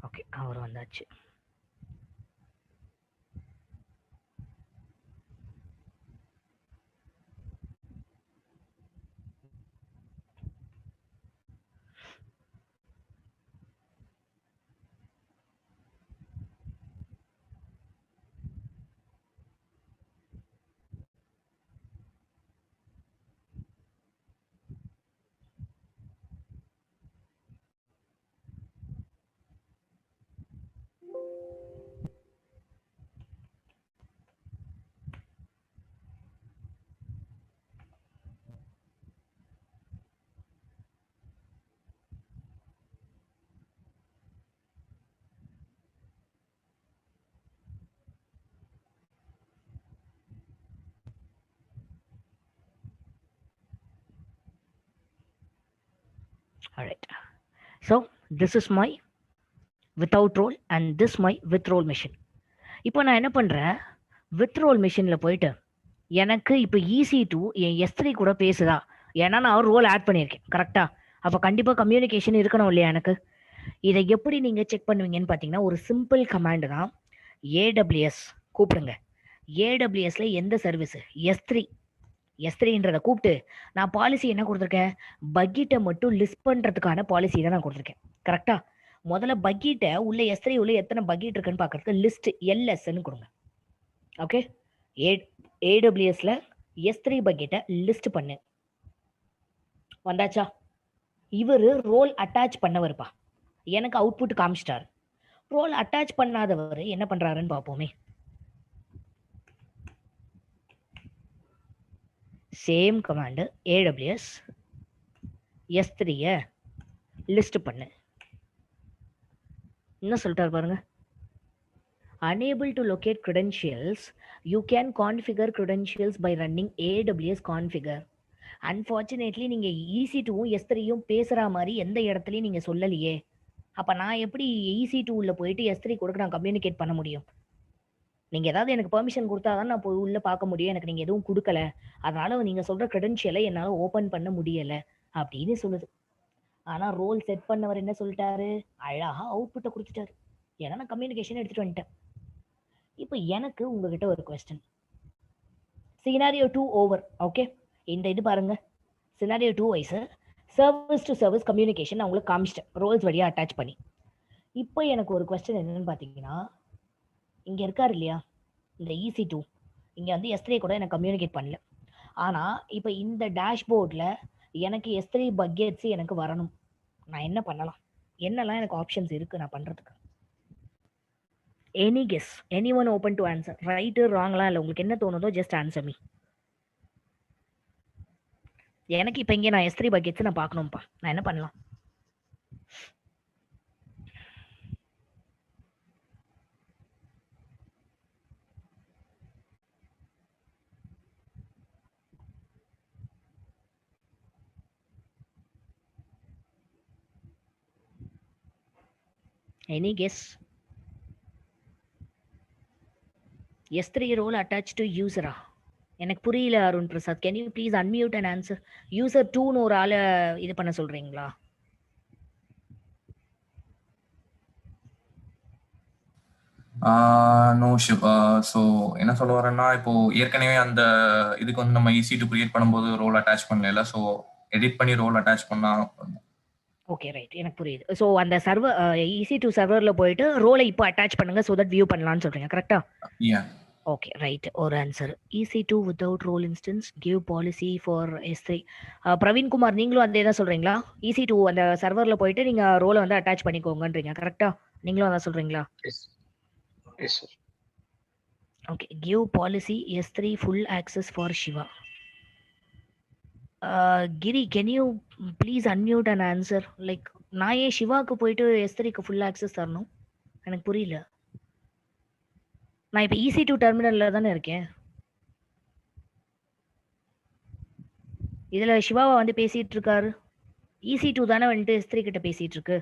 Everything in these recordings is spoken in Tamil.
ஓகே, அவர் வந்தாச்சு. Alright. So this is my without role and this my with role machine. இப்போ நான் என்ன பண்றேன், வித் ரோல் மிஷின்ல போயிட்டு எனக்கு இப்போ EC2 என் S3 கூட பேசுதா? ஏன்னா நான் ரோல் ஆட் பண்ணியிருக்கேன் கரெக்டா? அப்போ கண்டிப்பா கம்யூனிகேஷன் இருக்கணும் இல்லையா எனக்கு? இதை எப்படி நீங்க செக் பண்ணுவீங்கன்னு பார்த்தீங்கன்னா, ஒரு சிம்பிள் கமாண்ட் தான். AWS கூப்பிடுங்க. AWSல எந்த சர்வீஸ் S3ன்றதை கூப்பிட்டு நான் பாலிசி என்ன கொடுத்துருக்கேன், பக்கெட்டை மட்டும் லிஸ்ட் பண்றதுக்கான பாலிசி தான் நான் கொடுத்துருக்கேன் கரெக்டா? முதல்ல பக்கெட்டை உள்ள S3 உள்ள எத்தனை பக்கெட் இருக்குன்னு பார்க்கறதுக்கு லிஸ்ட் LSன்னு கொடுங்க. ஓகே, AWSல S3 பக்கெட்டை லிஸ்ட் பண்ணு. வந்தாச்சா? இவர் ரோல் அட்டாச் பண்ணவருப்பா, எனக்கு அவுட்புட் காமிச்சிட்டாரு. ரோல் அட்டாச் பண்ணாதவர் என்ன பண்றாருன்னு பார்ப்போமே. Same command AWS S3 list பண்ணு. என்ன சொல்லிட்டாரு பாருங்க. Unable to locate credentials, you can configure credentials by running AWS configure. Unfortunately நீங்க EC2வும் S3யும் பேசுற மாதிரி எந்த இடத்துலயும் நீங்க சொல்லலையே. அப்ப நான் எப்படி EC2 உள்ள போயிட்டு S3 கூட நான் கம்யூனிகேட் பண்ண முடியும்? நீங்க ஏதாவது எனக்கு பெர்மிஷன் கொடுத்தாதான் நான் போய் உள்ள பார்க்க முடியும். எனக்கு நீங்க எதுவும் கொடுக்கல, அதனால நீங்க சொல்ற கிரெடென்ஷியலை என்னால ஓபன் பண்ண முடியல அப்படின்னு சொல்லுது. ஆனா ரோல் செட் பண்ணவர் என்ன சொல்லிட்டாரு, அழகா அவுட்புட்டை கொடுத்துட்டாரு. ஏன்னா நான் கம்யூனிகேஷன் எடுத்துட்டு வந்துட்டேன். இப்போ எனக்கு உங்ககிட்ட ஒரு கொஸ்டின். Scenario 2 over. ஓகே, இந்த இது பாருங்க, scenario 2 wise service to service communication நான் உங்களுக்கு காமிச்சிட்டேன் ரோல்ஸ் வழியா அட்டாச் பண்ணி. இப்போ எனக்கு ஒரு கொஸ்டின் என்னன்னு பார்த்தீங்கன்னா, இங்க இருக்காரு இல்லையா இந்த EC2, இங்க வந்து S3 கூட எனக்கு கம்யூனிகேட் பண்ணல. ஆனா இப்போ இந்த டேஷ்போர்ட்ல எனக்கு S3 பக்கெட்ஸ் எனக்கு வரணும். நான் என்ன பண்ணலாம்? என்னெல்லாம் எனக்கு ஆப்ஷன்ஸ் இருக்கு நான் பண்றதுக்கு? Any guess, any one open to answer. Right ராங்லாம் இல்லை, உங்களுக்கு என்ன தோணுதோ ஜஸ்ட் ஆன்சர் மீ. எனக்கு இப்போ இங்கே நான் S3 பக்கெட்ஸ் நான் பார்க்கணும்ப்பா, நான் என்ன பண்ணலாம்? Any guess? S3 role attach to யூசரா? எனக்கு புரியல Arun Prasad. Can you please unmute and answer. User 2ன்னு ஒரு ஆளை இது பண்ண சொல்றீங்களா? No ship. ஸோ என்ன சொல்ல வரேன்னா, இப்போ ஏற்கனவே அந்த இதுக்கு வந்து நம்ம EC2 கிரியேட் பண்ணும்போது ரோல் அட்டாச் பண்ணல. ஸோ எடிட் பண்ணி ரோல் அட்டாச் பண்ணா. ஓகே ரைட், எனக்கு புரியுது. ஸோ அந்த சர்வர் EC2 சர்வரில் போயிட்டு ரோலை இப்போ அட்டாச் பண்ணுங்க ஸோ தட் வியூ பண்ணலாம்னு சொல்றீங்க கரெக்டா? ஓகே ரைட், ஒரு answer. EC2 without role instance give policy for S3. Praveen Kumar, நீங்களும் அதே தான் சொல்றீங்களா? EC2 அந்த சர்வரில் போயிட்டு நீங்க ரோலை வந்து அட்டாச் பண்ணிக்கோங்கன்றீங்க கரெக்டா? நீங்களும் அதான் சொல்றீங்களா? Yes, sir. Okay, give policy S3 full access for Shiva. Giri, can you please unmute and answer? Like, நான் ஏன் சிவாக்கு போயிட்டு S3க்கு ஃபுல் ஆக்சஸ் தரணும்? எனக்கு புரியல. நான் இப்போ EC2 டெர்மினல்ல தானே இருக்கேன். இதுல சிவாவை வந்து பேசிட்டு இருக்காரு. EC2 தானே வந்துட்டு S3 கிட்ட பேசிட்டு இருக்கு.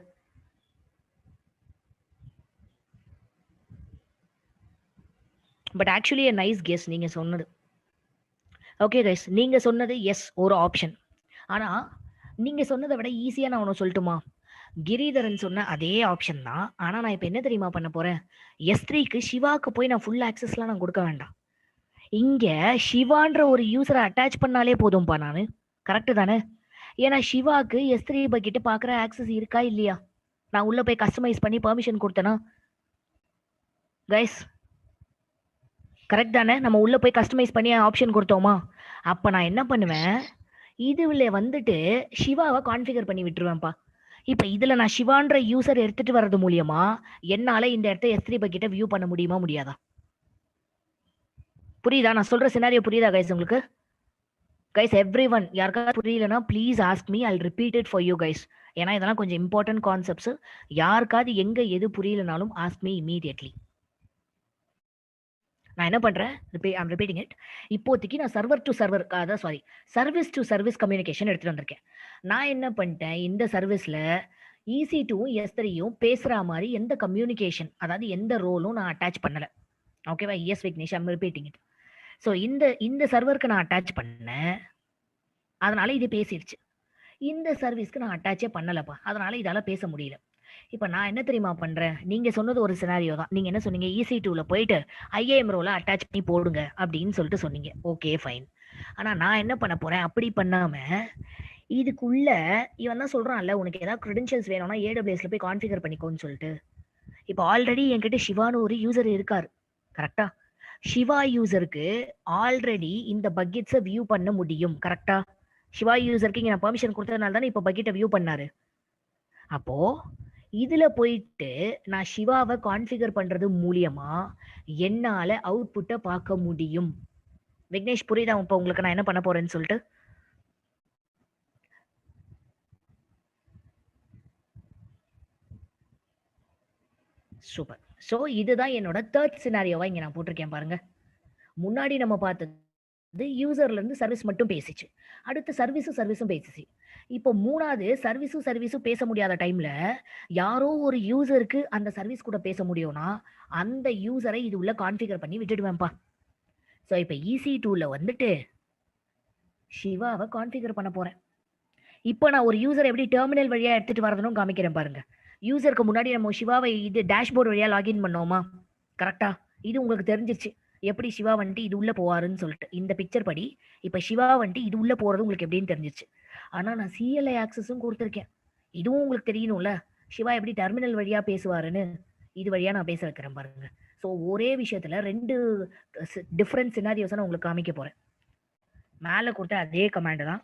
But actually a nice guess நீங்க சொன்னது. ஓகே கைஸ், நீங்க சொன்னது எஸ் ஒரு ஆப்ஷன். ஆனா நீங்க சொன்னதை விட ஈஸியா நான் ஒன்று சொல்லட்டுமா? கிரிதரன் சொன்ன அதே ஆப்ஷன் தான். ஆனா நான் இப்ப என்ன தெரியுமா பண்ண போறேன், S3க்கு சிவாக்கு போய் நான் ஃபுல் ஆக்சஸ்லாம் நான் கொடுக்க வேண்டாம். இங்க சிவான்ற ஒரு யூசரை அட்டாச் பண்ணாலே போதும்பா நானு. கரெக்ட் தானே? ஏன்னா சிவாக்கு S3 பக்கெட் பாக்குற ஆக்சஸ் இருக்கா இல்லையா? நான் உள்ள போய் கஸ்டமைஸ் பண்ணி பெர்மிஷன் கொடுத்தேனா கைஸ்? கரெக்ட் தானே? நம்ம உள்ள போய் கஸ்டமைஸ் பண்ணி ஆப்ஷன் கொடுத்தோமா? அப்ப நான் என்ன பண்ணுவேன், இதுல வந்துட்டு சிவாவை கான்ஃபிகர் பண்ணி விட்டுருவேன்ப்பா. இப்ப இதுல நான் சிவான்ற யூசர் எடுத்துட்டு வர்றது மூலியமா என்னால இந்த இடத்த S3 பக்கெட்டை வியூ பண்ண முடியுமா முடியாதா? புரியுதா நான் சொல்ற சினாரியோ? புரியுதா கைஸ் உங்களுக்கு? கைஸ் எவ்ரிவன், யாருக்காவது புரியலனா please ask me, I'll repeat it for you guys. ஏன்னா இதெல்லாம் கொஞ்சம் இம்பார்ட்டன்ட் கான்செப்ட்ஸ். யாருக்காவது எங்க எது புரியலனாலும் ஆஸ்க் மீ இமீடியட்லி. நான் என்ன பண்றேன், ஐம் ரிப்பீட்டிங் இட். இப்போதைக்கு நான் சர்வர் டு சர்வர், அதான் sorry, service to service communication எடுத்துட்டு வந்திருக்கேன். நான் என்ன பண்ணிட்டேன், இந்த சர்வீஸ்ல EC2ம் S3யும் பேசுற மாதிரி எந்த கம்யூனிகேஷன், அதாவது எந்த ரோலும் நான் அட்டாச் பண்ணல. ஓகேவா? Yes Vignesh, I'm repeating it. So இந்த சர்வருக்கு நான் அட்டாச் பண்ணேன், அதனால இது பேசிடுச்சு. இந்த சர்வீஸ்க்கு நான் அட்டாச்சே பண்ணலப்பா, அதனால இதால பேச முடியல. இப்போ நான் என்ன தெரியுமா பண்றேன், நீங்க சொன்னது ஒரு சினாரியோ தான். நீங்க என்ன சொன்னீங்க, EC2ல போயிட்டு IAM ரோல அட்டாச் பண்ணி போடுங்க அப்படின்னு சொல்லிட்டு சொன்னீங்க. Okay fine. ஆனா நான் என்ன பண்ண போறேன், அப்படி பண்ணாம இதுக்குள்ள இவன் தான் சொல்றான்ல, உனக்கு ஏதாவது கிரெடென்ஷியல்ஸ் வேணும்னா AWSல போய் கான்ஃபிகர் பண்ணிக்கோன்னு சொல்லிட்டு. இப்போ ஆல்ரெடி என்கிட்ட சிவான்னு ஒரு யூசர் இருக்காரு, கரெக்டா? சிவா யூசருக்கு ஆல்ரெடி இந்த பக்கெட்ஸை வியூ பண்ண முடியும், கரெக்டா? சிவா யூசருக்கு இங்க நான் பெர்மிஷன் கொடுத்ததுனால தானே இப்போ பக்கெட்டை வியூ பண்ணாரு. அப்போ இதுல போயிட்டு நான் சிவாவை கான்ஃபிகர் பண்றது மூலியமா என்னால அவுட்புட்டை பார்க்க முடியும். விக்னேஷ் புரியுதா இப்போ உங்களுக்கு நான் என்ன பண்ண போறேன்னு சொல்லிட்டு? சூப்பர். ஸோ இதுதான் என்னோட தேர்ட் சினாரியோவா இங்க நான் போட்டிருக்கேன் பாருங்க. முன்னாடி நம்ம பார்த்தது யூசர்ல இருந்து சர்வீஸ் மட்டும் பேசிச்சு, அடுத்து சர்வீஸும் பேசிச்சு. இப்போ மூணாவது சர்வீஸும் பேச முடியாத டைம்ல யாரோ ஒரு யூசருக்கு அந்த சர்வீஸ் கூட பேச முடியும்னா அந்த யூசரை இது உள்ள கான்ஃபிகர் பண்ணி விட்டுடுவேன்ப்பா. ஸோ இப்போ EC2ல வந்துட்டு சிவாவை கான்ஃபிகர் பண்ண போறேன். இப்போ நான் ஒரு யூசர் எப்படி டெர்மினல் வழியா எடுத்துட்டு வரதுன்னு காமிக்கிறேன் பாருங்க. யூசருக்கு முன்னாடி நம்ம சிவாவை இது டேஷ்போர்டு வழியா லாகின் பண்ணோமா, கரெக்டா? இது உங்களுக்கு தெரிஞ்சிருச்சு எப்படி சிவா வந்துட்டு இது உள்ள போவாருன்னு சொல்லிட்டு. இந்த பிக்சர் படி இப்ப சிவா வந்துட்டு இது உள்ள போறது உங்களுக்கு எப்படின்னு தெரிஞ்சிருச்சு. ஆனா நான் CLI ஆக்சஸும் கொடுத்துருக்கேன். இதுவும் உங்களுக்கு தெரியணும்ல, சிவா எப்படி டெர்மினல் வழியா பேசுவாருன்னு. இது வழியா நான் பேச வைக்கிறேன் பாருங்க. ஸோ ஒரே விஷயத்துல 2 டிஃப்ரெண்ட் சினாரியோஸை நான் உங்களுக்கு காமிக்க போறேன். மேல கொடுத்த அதே கமாண்ட் தான்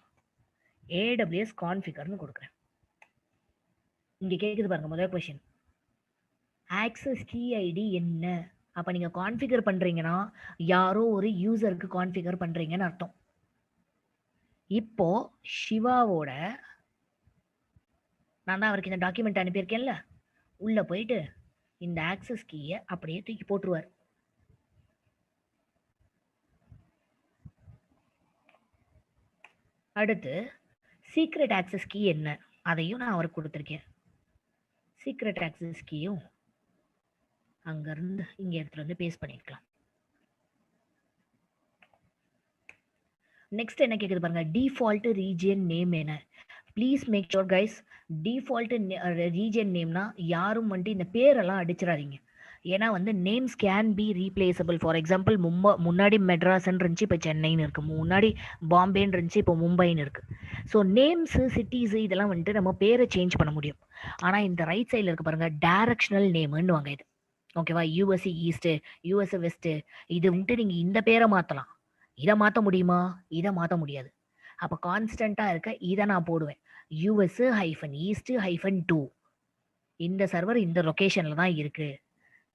AWS கான்ஃபிகர்னு கொடுக்குறேன். இங்க கேக்குது பாருங்க முதல் கொஸ்டின், ஆக்சஸ் கீ ஐடி என்ன? அப்ப நீங்க கான்ஃபிகர் பண்றீங்கன்னா யாரோ ஒரு யூசருக்கு கான்ஃபிகர் பண்றீங்கன்னு அர்த்தம். இப்போ சிவாவோட நான் தான் அவருக்கு இந்த டாக்குமெண்ட் அனுப்பியிருக்கேன்ல, உள்ள போயிட்டு இந்த ஆக்சஸ் கீயை அப்படியே தூக்கி போட்டுருவார். அடுத்து சீக்ரெட் ஆக்சஸ் கீ என்ன, அதையும் நான் அவருக்கு கொடுத்துருக்கேன். சீக்ரெட் ஆக்சஸ் கீயும் அங்கிருந்து இங்க எடுத்துட்டு வந்து பேஸ்ட் பண்ணிக்கலாம். நெக்ஸ்ட் என்ன கேக்குது பாருங்க, டிஃபால்ட் ரீஜியன் நேம் என்ன? Please make sure guys, default region நேம்னா யாரும் வந்துட்டு இந்த பேரெல்லாம் அடிச்சிடாதீங்க. ஏன்னா வந்து names can be replaceable. For example முன்னாடி மெட்ராஸ்ன்னு இருந்துச்சு, இப்போ சென்னைன்னு இருக்கு. முன்னாடி பாம்பேன்னு இருந்துச்சு, இப்போ மும்பைன்னு இருக்கு. ஸோ நேம்ஸு சிட்டிஸு இதெல்லாம் வந்துட்டு நம்ம பேரை சேஞ்ச் பண்ண முடியும். ஆனால் இந்த ரைட் சைடில் இருக்கு பாருங்க, டைரக்ஷனல் நேம்னு வாங்க இது. ஓகேவா? USA ஈஸ்ட்டு, USA வெஸ்ட்டு, இது வந்துட்டு நீங்கள் இந்த பேரை மாற்றலாம். இதை மாற்ற முடியுமா? இதை மாற்ற முடியாது. அப்போ கான்ஸ்டண்ட்டாக இருக்க இதை நான் போடுவேன், US-East-2. இந்த சர்வர் இந்த லொக்கேஷனில் தான் இருக்கு.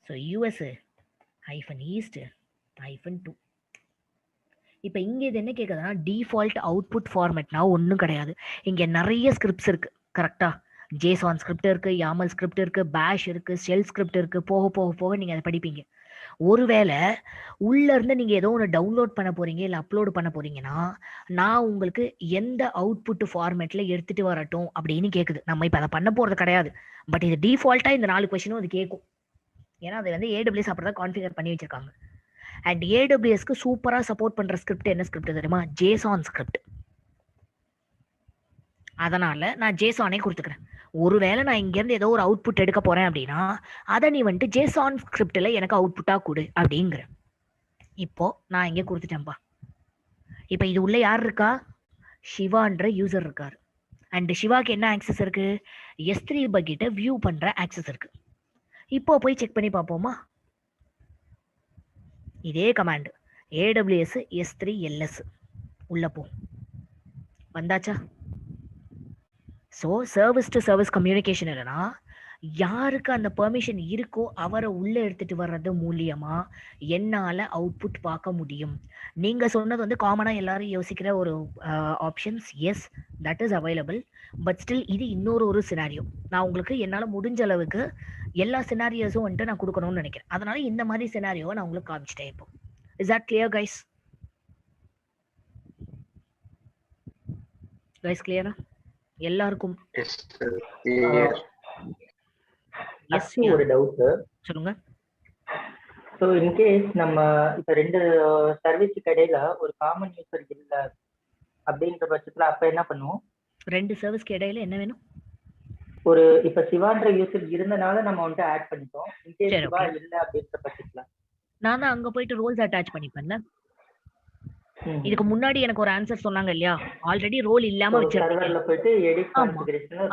So US-East-2. இப்போ இங்கே இது என்ன கேட்குதுன்னா, டிஃபால்ட் அவுட்புட் ஃபார்மேட்னா ஒன்றும் கிடையாது. இங்கே நிறைய ஸ்கிரிப்ட்ஸ் இருக்கு, கரெக்டா? JSON ஸ்கிரிப்ட் இருக்கு, YAML ஸ்கிரிப்ட் இருக்கு, பேஷ் இருக்கு, ஷெல் ஸ்கிரிப்ட் இருக்கு. போக போக போக நீங்கள் அதை படிப்பீங்க. ஒருவேளை உள்ள இருந்து நீங்க ஏதோ ஒன்று டவுன்லோட் பண்ண போறீங்க இல்லை அப்லோட் பண்ண போறீங்கன்னா, நான் உங்களுக்கு எந்த அவுட்புட் ஃபார்மேட்ல எடுத்துட்டு வரட்டும் அப்படின்னு கேட்குது. நம்ம இப்போ அதை பண்ண போறது கிடையாது, பட் இது டிஃபால்ட்டா இந்த 4 கொஸ்டினும் அது கேட்கும். ஏன்னா அது வந்து AWS அப்படிதான் கான்ஃபிகர் பண்ணி வச்சிருக்காங்க. அண்ட் AWSக்கு சூப்பரா சப்போர்ட் பண்ற ஸ்கிரிப்ட் என்ன ஸ்கிரிப்ட் தெரியுமா? JSON script. அதனால நான் ஜேசானே கொடுத்துக்கிறேன். ஒருவேளை நான் இங்கேருந்து ஏதோ ஒரு அவுட்புட் எடுக்க போறேன் அப்படின்னா அதை நீ வந்துட்டு ஜேசான் ஸ்கிரிப்டில் எனக்கு அவுட்புட்டா கொடு அப்படிங்கிற. இப்போ நான் இங்கே கொடுத்துட்டேன்ப்பா. இப்போ இது உள்ள யார் இருக்கா? சிவான்ற யூசர் இருக்காரு. அண்ட் சிவாக்கு என்ன ஆக்சஸ் இருக்கு? S3 பக்கெட்டை வியூ பண்ற ஆக்சஸ் இருக்கு. இப்போ போய் செக் பண்ணி பார்ப்போமா? இதே கமாண்ட் AWS S3 LS உள்ள போ. வந்தாச்சா? So service to service communication இல்லைனா யாருக்கு அந்த பெர்மிஷன் இருக்கோ அவரை உள்ளே எடுத்துட்டு வர்றது மூலியமா என்னால் அவுட்புட் பார்க்க முடியும். நீங்கள் சொன்னது வந்து காமனாக எல்லாரும் யோசிக்கிற ஒரு options. Yes, that is available. But still இது இன்னொரு சினாரியோ. நான் உங்களுக்கு என்னால் முடிஞ்ச அளவுக்கு எல்லா சினாரியோஸும் வந்துட்டு நான் கொடுக்கணும்னு நினைக்கிறேன். அதனால இந்த மாதிரி சினாரியோவை நான் உங்களுக்கு காமிச்சிட்டேன். இப்போ is that clear guys? Guys கிளியரா எல்லாருக்கும்? ஒரு டவுட் சொல்லுங்க. ஸோ இன்கேஸ் நம்ம இப்போ 2 சர்வீஸுக்கு இடையில ஒரு காமன் யூசர் இல்லை அப்படின்ற பட்சத்தில் அப்போ என்ன பண்ணுவோம்? 2 சர்வீஸ்க்கு இடையில என்ன வேணும்? ஒரு இப்போ சிவான்ற யூசர் இருந்தனால நம்ம வந்துட்டு ஆட் பண்ணிட்டோம். இன்கேஸ் சிவா இல்லை அப்படின்ற பட்சத்தில் நான் தான் அங்கே போயிட்டு ரோல்ஸ் அட்டாச் பண்ணிப்பேன்ல. இதுக்கு முன்னாடி எனக்கு ஒரு ஆன்சர் சொன்னாங்க இல்லையா, ஆல்ரெடி ரோல் இல்லாம சர்வர்ல போயிட்டு எடிட் கான்ஃபிகரேஷன்ல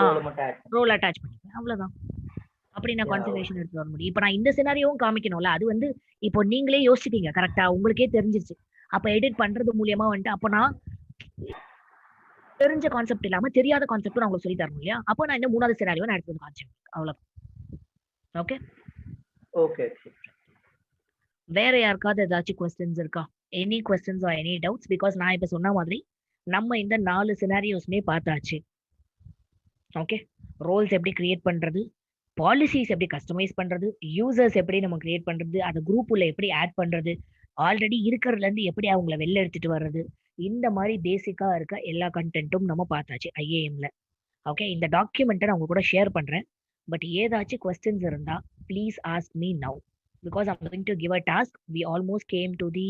ரோல் அட்டாச் பண்ணிப்பேன். அவ்வளவுதான். அப்படி நான் கான்ஃபிகரேஷன் எடுத்து வர முடியும். இப்போ நான் இந்த சினாரியோவும் காமிக்கணும்ல, அது வந்து இப்போ நீங்களே யோசிச்சிட்டீங்க கரெக்டா, உங்களுக்கே தெரிஞ்சிருச்சு. அப்ப எடிட் பண்றது மூலியமா வந்துட்டு அப்போ நான் தெரிஞ்ச கான்செப்ட் இல்லாம தெரியாத கான்செப்ட் நான் உங்களுக்கு சொல்லி தரணும் இல்லையா. அப்போ நான் இந்த 3வது சினாரியோ நான் எடுத்து கான்செப்ட். அவ்வளவுதான். Okay okay. வேற யாருக்காவது ஏதாச்சும் கொஸ்டின்ஸ் இருக்கா? Any questions or any doubts? Because நான் இப்ப சொன்ன மாதிரி நம்ம இந்த 4 சினாரியோஸ்மே பார்த்தாச்சு. ஓகே, ரோல்ஸ் எப்படி கிரியேட் பண்றது, பாலிசிஸ் எப்படி கஸ்டமைஸ் பண்றது, யூசர்ஸ் எப்படி நம்ம கிரியேட் பண்றது, அதை குரூப் உள்ள எப்படி ஆட் பண்றது, ஆல்ரெடி இருக்கிறதுல இருந்து எப்படி அவங்கள வெளில எடுத்துட்டு வர்றது, இந்த மாதிரி பேசிக்கா இருக்க எல்லா கண்டென்ட்டும் நம்ம பார்த்தாச்சு IAMல. ஓகே, இந்த டாக்குமெண்ட்டை நான் உங்க கூட ஷேர் பண்றேன். பட் ஏதாச்சும் கொஸ்டின்ஸ் இருந்தா please ask me now, because I'm going to give a task. We almost came to the,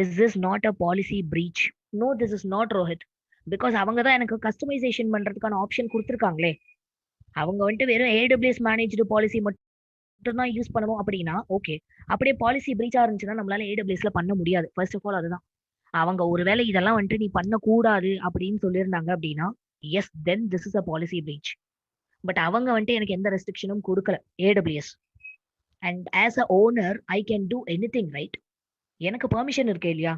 is this not a policy breach? No, this is not, Rohit. Because அவங்க தான் எனக்கு கஸ்டமைசேஷன் பண்றதுக்கான ஆப்ஷன் கொடுத்துருக்காங்களே. அவங்க வந்துட்டு வெறும் AWS மேனேஜ்டு பாலிசி மட்டும் தான் யூஸ் பண்ணணும் அப்படின்னா ஓகே. அப்படியே பாலிசி பிரீச்சா இருந்துச்சுன்னா நம்மளால AWSல பண்ண முடியாது. ஃபர்ஸ்ட் ஆஃப் ஆல் அதுதான். அவங்க ஒருவேளை இதெல்லாம் வந்துட்டு நீ பண்ணக்கூடாது அப்படின்னு சொல்லியிருந்தாங்க அப்படின்னா yes, then this is a policy breach. But அவங்க வந்துட்டு எனக்கு எந்த ரெஸ்ட்ரிக்ஷனும் கொடுக்கல AWS. And as a owner I can do anything, right? எனக்கு பெர்மிஷன் இருக்கு இல்லையா?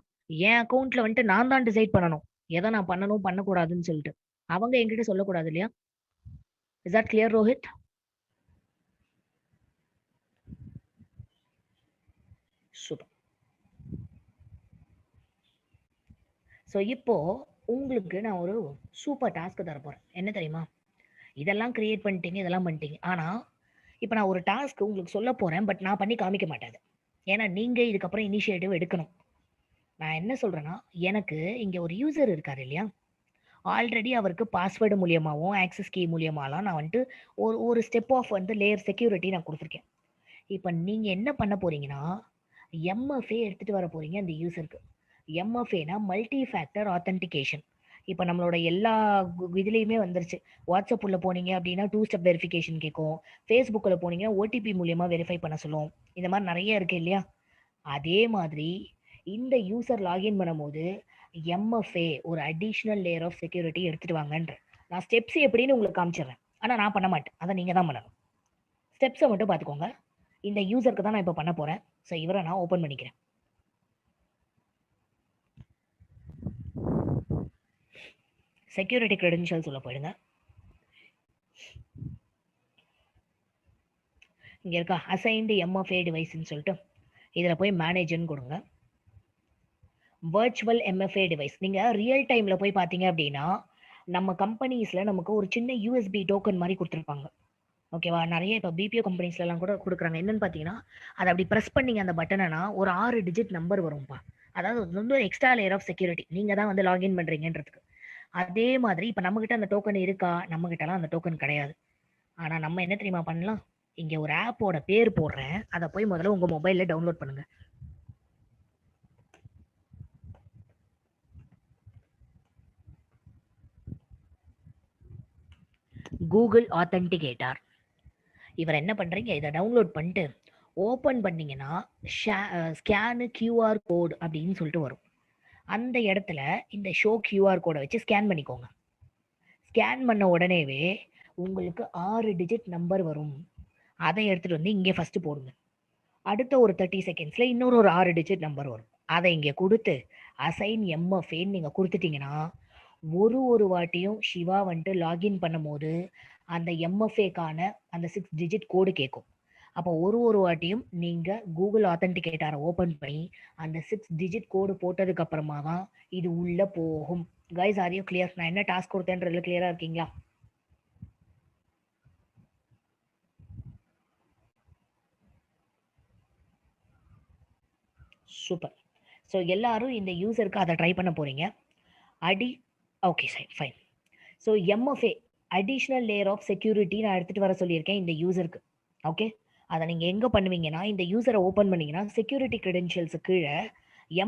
என் அக்கௌண்ட்ல வந்துட்டு நான் தான் டிசைட் பண்ணணும் எதை நான் பண்ணணும் பண்ணக்கூடாதுன்னு சொல்லிட்டு. அவங்க என்கிட்ட சொல்லக்கூடாது இல்லையா? Is that clear Rohit? Super. So இப்போ உங்களுக்கு நான் ஒரு சூப்பர் டாஸ்க் தர போறேன். என்ன தெரியுமா? இதெல்லாம் கிரியேட் பண்ணிட்டீங்க, இதெல்லாம் பண்ணிட்டீங்க. ஆனா இப்போ நான் ஒரு டாஸ்க் உங்களுக்கு சொல்ல போறேன், பட் நான் பண்ணி காமிக்க மாட்டேன். ஏன்னா நீங்க இதுக்கப்புறம் இனிஷியேட்டிவ் எடுக்கணும். நான் என்ன சொல்றேன்னா, எனக்கு இங்க ஒரு யூசர் இருக்காரு இல்லையா, ஆல்ரெடி அவருக்கு பாஸ்வேர்டு மூலியமாகவும் ஆக்சஸ் கீ மூலியமாலாம் நான் வந்துட்டு ஒரு ஸ்டெப் ஆஃப் வந்து லேயர் செக்யூரிட்டி நான் கொடுத்துருக்கேன். இப்போ நீங்க என்ன பண்ண போறீங்கன்னா, MFA எடுத்துட்டு வர போறீங்க அந்த யூசருக்கு. MFAனா மல்டி ஃபேக்டர் ஆத்தென்டிகேஷன். இப்போ நம்மளோட எல்லா இதுலேயுமே வந்துருச்சு. வாட்ஸ்அப் உள்ள போனீங்க அப்படின்னா 2 ஸ்டெப் வெரிஃபிகேஷன் கேட்கும். ஃபேஸ்புக்கில் போனீங்கன்னா OTP மூலியமா வெரிஃபை பண்ண சொல்லும். இந்த மாதிரி நிறைய இருக்கு இல்லையா? அதே மாதிரி இந்த யூசர் லாகின் பண்ணும்போது MFA ஒரு அடிஷ்னல் லேயர் ஆஃப் செக்யூரிட்டி எடுத்துட்டு வாங்கன்ற. நான் ஸ்டெப்ஸ் எப்படின்னு உங்களுக்கு காமிச்சிடுறேன். ஆனால் நான் பண்ண மாட்டேன், அதை நீங்கள் தான் பண்ணணும். ஸ்டெப்ஸை மட்டும் பார்த்துக்கோங்க. இந்த யூசருக்கு தான் நான் இப்போ பண்ண போகிறேன். ஸோ இவரை நான் ஓப்பன் பண்ணிக்கிறேன். செக்யூரிட்டி கிரெடென்ஷியல்ஸ் உள்ள போயிடுங்க. இங்கே இருக்கா அசைன்டு MFA டிவைஸ்ன்னு சொல்லிட்டு இதில் போய் மேனேஜர்னு கொடுங்க. Virtual MFA device. நீங்கள் ரியல் டைமில் போய் பார்த்தீங்க அப்படின்னா நம்ம கம்பெனிஸில் நமக்கு ஒரு சின்ன USB டோக்கன் மாதிரி கொடுத்துருப்பாங்க. ஓகேவா? நிறைய இப்போ BPO கம்பெனிஸ்லாம் கூட கொடுக்குறாங்க. என்னன்னு பார்த்தீங்கன்னா, அதை அப்படி ப்ரெஸ் பண்ணிங்க அந்த பட்டனைனா ஒரு 6 டிஜிட் நம்பர் வரும்ப்பா. அதாவது வந்து ஒரு எக்ஸ்ட்ரா லேயர் ஆஃப் செக்யூரிட்டி. நீங்கள் தான் வந்து லாகின் பண்ணுறீங்கன்றதுக்கு. அதே மாதிரி இப்போ நம்மகிட்ட அந்த டோக்கன் இருக்கா? நம்மகிட்டலாம் அந்த டோக்கன் கிடையாது. ஆனால் நம்ம என்ன தெரியுமா பண்ணலாம்? இங்கே ஒரு ஆப்போட பேர் போடுறேன், அதை போய் முதல்ல உங்கள் மொபைலில் டவுன்லோட் பண்ணுங்க. Google authenticator. இவர் என்ன பண்ணுறீங்க, இதை டவுன்லோட் பண்ணிட்டு ஓப்பன் பண்ணிங்கன்னா ஸ்கேனு QR கோட் அப்படின்னு சொல்லிட்டு வரும். அந்த இடத்துல இந்த ஷோ QR கோடை வச்சு ஸ்கேன் பண்ணிக்கோங்க. ஸ்கேன் பண்ண உடனேவே உங்களுக்கு 6 டிஜிட் நம்பர் வரும். அதை எடுத்துகிட்டு வந்து இங்கே ஃபஸ்ட்டு போடுங்க. அடுத்த ஒரு 30 செகண்ட்ஸில் இன்னொரு 6 டிஜிட் நம்பர் வரும். அதை இங்கே கொடுத்து அசைன் MFAன்னு நீங்கள் கொடுத்துட்டிங்கன்னா ஒரு வாட்டியும் சிவா வந்துட்டு லாகின் பண்ணும் போது அந்த MFAக்கான அந்த 6 டிஜிட் கோடு கேட்கும். அப்போ ஒரு வாட்டியும் நீங்கள் கூகுள் ஆத்தென்டிகேட்டரை ஓப்பன் பண்ணி அந்த 6 டிஜிட் கோடு போட்டதுக்கு அப்புறமா தான் இது உள்ளே போகும். Guys, are you clear? நான் என்ன டாஸ்க் கொடுத்தேன்றதுல கிளியராக இருக்கீங்களா? சூப்பர். ஸோ எல்லாரும் இந்த யூசருக்கு அதை ட்ரை பண்ண போகிறீங்க. Okay sir, fine. So MFA additional layer of security நான் எடுத்துகிட்டு வர சொல்லியிருக்கேன் இந்த யூசருக்கு. ஓகே, அதை நீங்கள் எங்கே பண்ணுவீங்கன்னா, இந்த யூசரை ஓப்பன் பண்ணிங்கன்னா செக்யூரிட்டி க்ரெடென்ஷியல்ஸு கீழே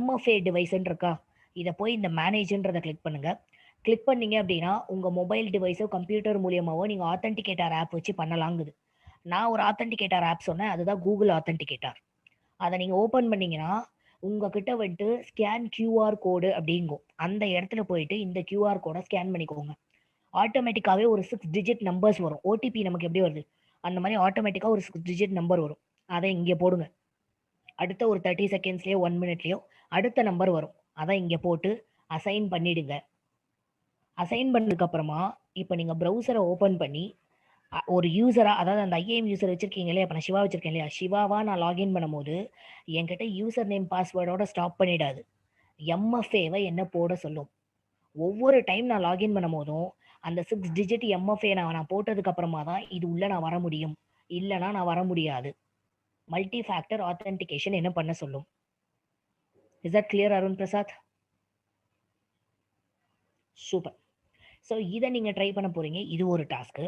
MFA டிவைஸ்ன்னு இருக்கா, இதை போய் இந்த மேனேஜ்ன்றதை கிளிக் பண்ணுங்கள். கிளிக் பண்ணிங்க அப்படின்னா உங்கள் மொபைல் டிவைஸோ கம்ப்யூட்டர் மூலியமாகவோ நீங்கள் ஆத்தென்டிகேட்டர் ஆப் வச்சு பண்ணலாங்குது. நான் ஒரு ஆத்தென்டிகேட்டர் ஆப் சொன்னேன், அதுதான் கூகுள் ஆத்தென்டிகேட்டர். அதை நீங்கள் ஓப்பன் பண்ணிங்கன்னா உங்ககிட்ட வந்துட்டு ஸ்கேன் QR கோடு அப்படிங்கும். அந்த இடத்துல போயிட்டு இந்த QR கோடை ஸ்கேன் பண்ணிக்கோங்க. ஆட்டோமேட்டிக்காகவே ஒரு 6 டிஜிட் நம்பர்ஸ் வரும். OTP நமக்கு எப்படி வருது அந்த மாதிரி ஆட்டோமேட்டிக்காக ஒரு 6 டிஜிட் நம்பர் வரும். அதை இங்கே போடுங்க. அடுத்த ஒரு 30 செகண்ட்ஸ்லேயோ 1 மினிட்லேயோ அடுத்த நம்பர் வரும். அதை இங்கே போட்டு அசைன் பண்ணிடுங்க. அசைன் பண்ணதுக்கப்புறமா இப்போ நீங்கள் ப்ரௌசரை ஓப்பன் பண்ணி ஒரு யூசராக, அதாவது அந்த IAM யூசர் வச்சுருக்கீங்க இல்லையா, இப்போ நான் சிவா வச்சுருக்கேன் இல்லையா, சிவாவா நான் லாகின் பண்ணும்போது என்கிட்ட யூசர் நேம் பாஸ்வேர்டோட ஸ்டாப் பண்ணிடாது. MFAவை என்ன போட சொல்லும். ஒவ்வொரு டைம் நான் லாகின் பண்ணும் போதும் அந்த 6 டிஜிட் MFA நான் போட்டதுக்கு அப்புறமா தான் இது உள்ள நான் வர முடியும், இல்லைனா நான் வர முடியாது. மல்டி ஃபேக்டர் ஆத்தென்டிகேஷன் என்ன பண்ண சொல்லும். Is that clear Arun Prasad? Super. So இதை நீங்கள் ட்ரை பண்ண போகிறீங்க. இது ஒரு டாஸ்க்கு.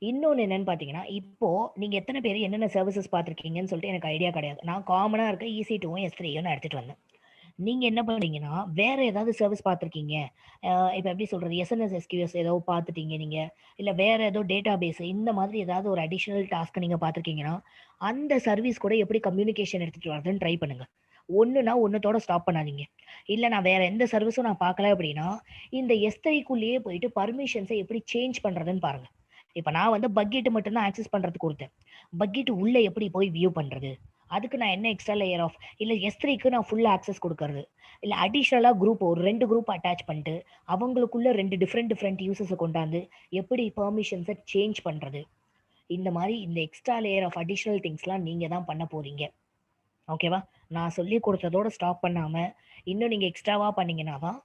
இன்னொன்று என்னென்னு பார்த்தீங்கன்னா, இப்போது நீங்கள் எத்தனை பேர் என்னென்ன சர்வீசஸ் பார்த்துருக்கீங்கன்னு சொல்லிட்டு எனக்கு ஐடியா கிடையாது. நான் காமனாக இருக்க EC2ம் S3யும் நான் எடுத்துகிட்டு வந்தேன். நீங்கள் என்ன பண்ணுறீங்கன்னா, வேறு ஏதாவது சர்வீஸ் பார்த்துருக்கீங்க, இப்போ எப்படி சொல்கிறது, SNS SQS ஏதோ பார்த்துட்டீங்க நீங்கள், இல்லை வேறு ஏதோ டேட்டா பேஸு இந்த மாதிரி ஏதாவது ஒரு அடிஷ்னல் டாஸ்க்கை நீங்கள் பார்த்துருக்கீங்கன்னா அந்த சர்வீஸ் கூட எப்படி கம்யூனிகேஷன் எடுத்துகிட்டு வரதுன்னு ட்ரை பண்ணுங்கள். ஒன்றுனா ஒன்றத்தோட ஸ்டாப் பண்ணாதீங்க. இல்லை நான் வேறு எந்த சர்வீஸும் நான் பார்க்கல அப்படின்னா இந்த S3க்குள்ளேயே போயிட்டு பர்மிஷன்ஸை எப்படி சேஞ்ச் பண்ணுறதுன்னு பாருங்கள். இப்போ நான் வந்து பக்கெட்டு மட்டும்தான் ஆக்சஸ் பண்ணுறதுக்கு கொடுத்தேன். பக்கெட்டு உள்ளே எப்படி போய் வியூ பண்ணுறது, அதுக்கு நான் என்ன எக்ஸ்ட்ரா லேயர் ஆஃப், இல்லை S3க்கு நான் ஃபுல் ஆக்சஸ் கொடுக்கறது, இல்லை அடிஷ்னலாக குரூப் ஒரு 2 குரூப் அட்டாச் பண்ணிட்டு அவங்களுக்குள்ள 2 டிஃப்ரெண்ட் யூசர்ஸை கொண்டாந்து எப்படி பெர்மிஷன்ஸை சேஞ்ச் பண்ணுறது, இந்த மாதிரி இந்த எக்ஸ்ட்ரா லேயர் ஆஃப் அடிஷ்னல் திங்ஸ்லாம் நீங்கள் தான் பண்ண போகிறீங்க. ஓகேவா? நான் சொல்லி கொடுத்ததோட ஸ்டாப் பண்ணாமல் இன்னும் நீங்கள் எக்ஸ்ட்ராவாக பண்ணிங்கன்னா தான்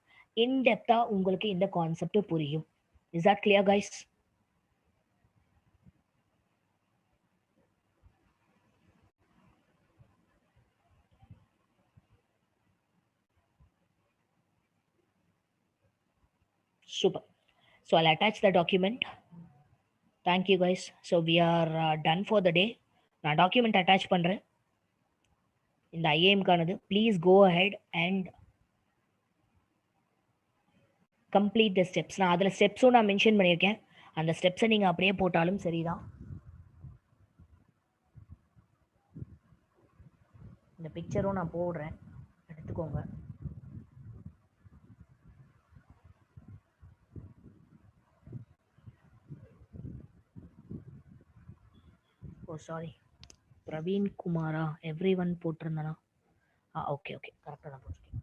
இன்டெப்த்தாக உங்களுக்கு இந்த கான்செப்ட் புரியும். Is that clear guys? Super. So I'll attach the document. Thank you guys. So we are done for the day. நான் டாக்குமெண்ட் அட்டாச் பண்ணுறேன் இந்த IAM-கானது. Please go ahead and complete the steps. நான் அதில் ஸ்டெப்ஸும் நான் மென்ஷன் பண்ணியிருக்கேன். அந்த ஸ்டெப்ஸை நீங்கள் அப்படியே போட்டாலும் சரிதான். இந்த பிக்சரும் நான் போடுறேன், எடுத்துக்கோங்க. ஓ சாரி, பிரவீன் குமாரா எவ்ரி ஒன் போட்டிருந்தனா? ஓகே கரெக்டாக தான் போட்டிருக்கேன்.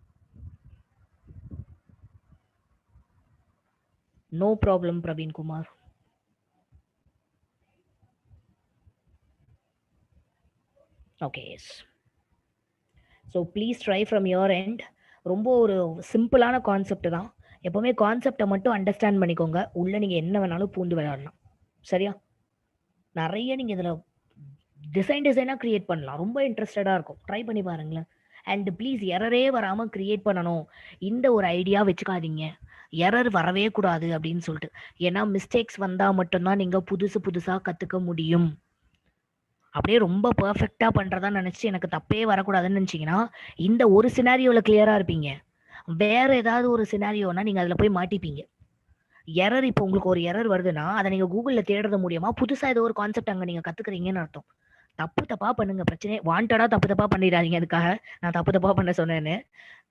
No problem Praveen Kumar. Okay, yes. So please try from your end. ரொம்ப ஒரு சிம்பிளான கான்செப்ட் தான். எப்போவுமே கான்செப்டை மட்டும் அண்டர்ஸ்டாண்ட் பண்ணிக்கோங்க. உள்ளே நீங்கள் என்ன வேணாலும் பூந்து விளையாடலாம். சரியா? நிறைய நீங்கள் இதில் டிசைனாக க்ரியேட் பண்ணலாம். ரொம்ப இன்ட்ரெஸ்டடாக இருக்கும். ட்ரை பண்ணி பாருங்களேன். அண்ட் ப்ளீஸ் எரரே வராமல் க்ரியேட் பண்ணணும் இந்த ஒரு ஐடியா வச்சுக்காதீங்க. எரர் வரவே கூடாது அப்படின்னு சொல்லிட்டு. ஏன்னா மிஸ்டேக்ஸ் வந்தால் மட்டும்தான் நீங்கள் புதுசாக கற்றுக்க முடியும். அப்படியே ரொம்ப பர்ஃபெக்டாக பண்ணுறதா நினச்சி எனக்கு தப்பே வரக்கூடாதுன்னு நினச்சிங்கன்னா இந்த ஒரு சினாரியோவில் கிளியராக இருப்பீங்க. வேறு ஏதாவது ஒரு சினாரியோனா நீங்கள் அதில் போய் மாட்டிப்பீங்க. எரர் இப்போ உங்களுக்கு ஒரு எரர் வருதுன்னா அதை நீங்க கூகுள்ல தேடுறது மூலியமா புதுசா ஏதோ ஒரு கான்செப்ட் அங்க நீங்க கத்துக்கிறீங்கன்னு அர்த்தம். தப்பு தப்பா பண்ணுங்க, பிரச்சனை வாண்டடா தப்பு தப்பா பண்ணிடாதீங்க. அதுக்காக நான் தப்பு தப்பா பண்ண சொன்னேன்னு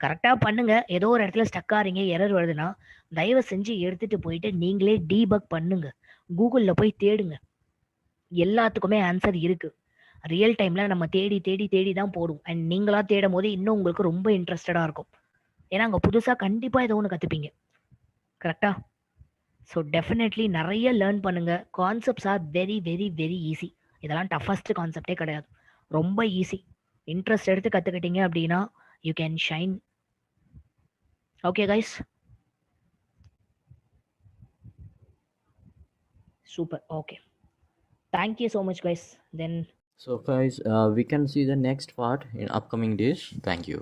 கரெக்டா பண்ணுங்க. ஏதோ ஒரு இடத்துல ஸ்டக் ஆறீங்க, எரர் வருதுன்னா தயவு செஞ்சு எடுத்துட்டு போயிட்டு நீங்களே டீபக் பண்ணுங்க. கூகுள்ல போய் தேடுங்க, எல்லாத்துக்குமே ஆன்சர் இருக்கு. ரியல் டைம்ல நம்ம தேடி தேடி தேடி தான் போடும். அண்ட் நீங்களா தேடும் போது இன்னும் உங்களுக்கு ரொம்ப இன்ட்ரெஸ்டடா இருக்கும். ஏன்னா அங்க புதுசா கண்டிப்பா ஏதோ ஒன்று கத்துப்பீங்க. கரெக்டா? ஸோ டெஃபினெட்லி நிறைய லேர்ன் பண்ணுங்க. Concepts are very very very easy. இதெல்லாம் டஃபஸ்ட் கான்செப்டே கிடையாது, ரொம்ப ஈஸி. இன்ட்ரெஸ்ட் எடுத்து கத்துக்கிட்டீங்க அப்படின்னா you can shine. Okay guys, super. Okay, thank you so much guys. Then So guys, we can see the next part in upcoming days. Thank you.